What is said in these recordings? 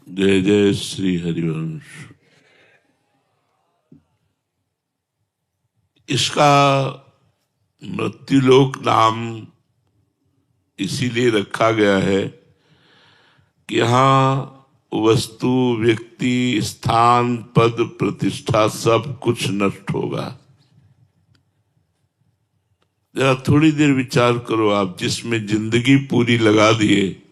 जय जय श्री हरिवंश। इसका मृत्युलोक नाम इसीलिए रखा गया है कि यहाँ वस्तु, व्यक्ति, स्थान, पद, प्रतिष्ठा सब कुछ नष्ट होगा। जरा थोड़ी देर विचार करो, आप जिसमें जिंदगी पूरी लगा दिए,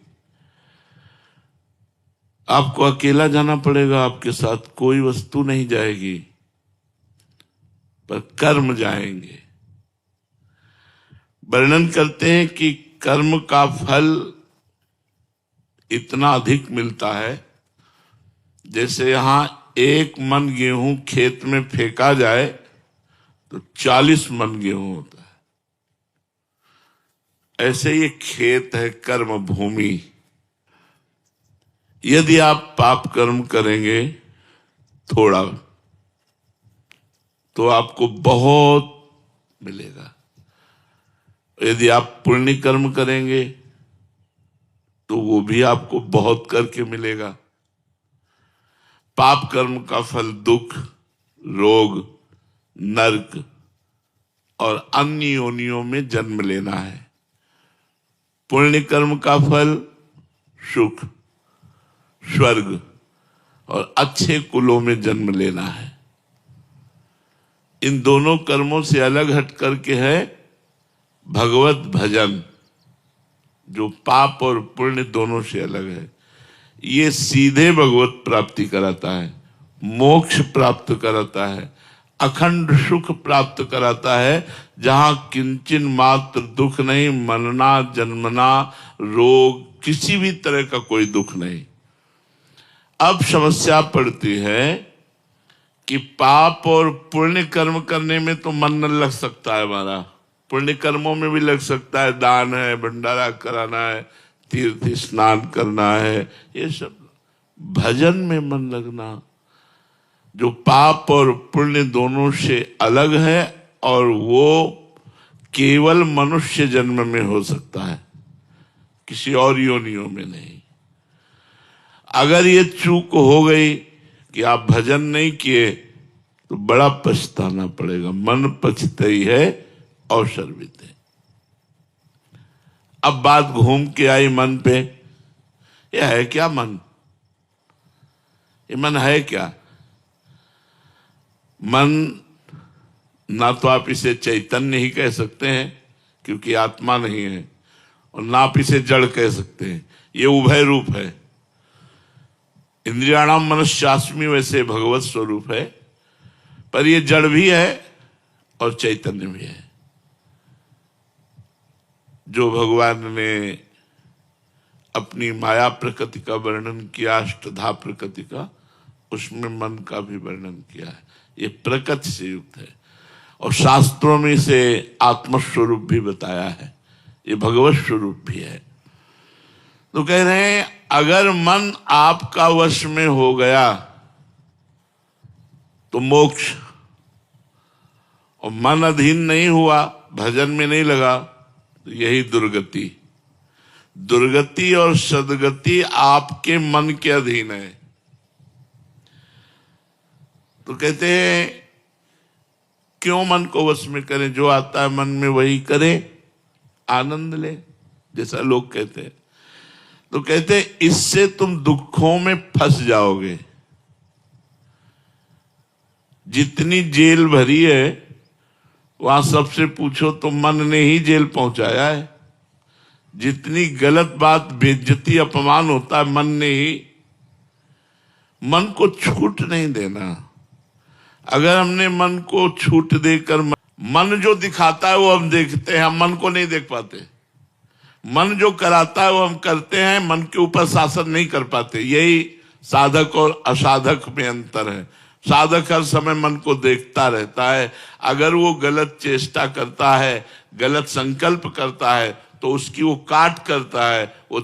आपको अकेला जाना पड़ेगा, आपके साथ कोई वस्तु नहीं जाएगी, पर कर्म जाएंगे। वर्णन करते हैं कि कर्म का फल इतना अधिक मिलता है, जैसे यहां 1 मन गेहूं खेत में फेंका जाए तो 40 मन गेहूं होता है। ऐसे ये खेत है कर्म भूमि। यदि आप पाप कर्म करेंगे थोड़ा, तो आपको बहुत मिलेगा। यदि आप पुण्य कर्म करेंगे तो वो भी आपको बहुत करके मिलेगा। पाप कर्म का फल दुख, रोग, नरक और अन्य योनियों में जन्म लेना है। पुण्य कर्म का फल सुख, स्वर्ग और अच्छे कुलों में जन्म लेना है। इन दोनों कर्मों से अलग हट करके है भगवत भजन, जो पाप और पुण्य दोनों से अलग है। ये सीधे भगवत प्राप्ति कराता है, मोक्ष प्राप्त कराता है, अखंड सुख प्राप्त कराता है, जहां किंचन मात्र दुख नहीं, मरना, जन्मना, रोग, किसी भी तरह का कोई दुख नहीं। अब समस्या पड़ती है कि पाप और पुण्य कर्म करने में तो मन न लग सकता है हमारा। पुण्य कर्मों में भी लग सकता है, दान है, भंडारा कराना है, तीर्थ स्नान करना है, ये सब। भजन में मन लगना, जो पाप और पुण्य दोनों से अलग है, और वो केवल मनुष्य जन्म में हो सकता है, किसी और योनियों में नहीं। अगर ये चूक हो गई कि आप भजन नहीं किए तो बड़ा पछताना पड़ेगा। मन पछताई है अवसर बीते। अब बात घूम के आई मन पे। यह है क्या मन? ये मन है क्या? मन ना तो आप इसे चैतन्य ही कह सकते हैं, क्योंकि आत्मा नहीं है, और ना आप इसे जड़ कह सकते हैं। ये उभय रूप है। इंद्रियाणाम मनश्चास्मि वैसे भगवत स्वरूप है, पर ये जड़ भी है और चैतन्य भी है। जो भगवान ने अपनी माया प्रकृति का वर्णन किया, अष्टधा प्रकृति का, उसमें मन का भी वर्णन किया है। ये प्रकृति से युक्त है, और शास्त्रों में इसे आत्मस्वरूप भी बताया है, ये भगवत स्वरूप भी है। तो कह रहे हैं, अगर मन आपका वश में हो गया तो मोक्ष, और मन अधीन नहीं हुआ, भजन में नहीं लगा, तो यही दुर्गति। दुर्गति और सदगति आपके मन के अधीन है। तो कहते हैं, क्यों मन को वश में करें? जो आता है मन में वही करें, आनंद ले, जैसा लोग कहते हैं। तो कहते हैं, इससे तुम दुखों में फंस जाओगे। जितनी जेल भरी है, वहां सबसे पूछो तो मन ने ही जेल पहुंचाया है। जितनी गलत बात, बेइज्जती, अपमान होता है, मन ने ही। मन को छूट नहीं देना। अगर हमने मन को छूट देकर, मन जो दिखाता है वो हम देखते हैं, हम मन को नहीं देख पाते। मन जो कराता है वो हम करते हैं, मन के ऊपर शासन नहीं कर पाते। यही साधक और असाधक में अंतर है। साधक हर समय मन को देखता रहता है। अगर वो गलत चेष्टा करता है, गलत संकल्प करता है, तो उसकी वो काट करता है, वो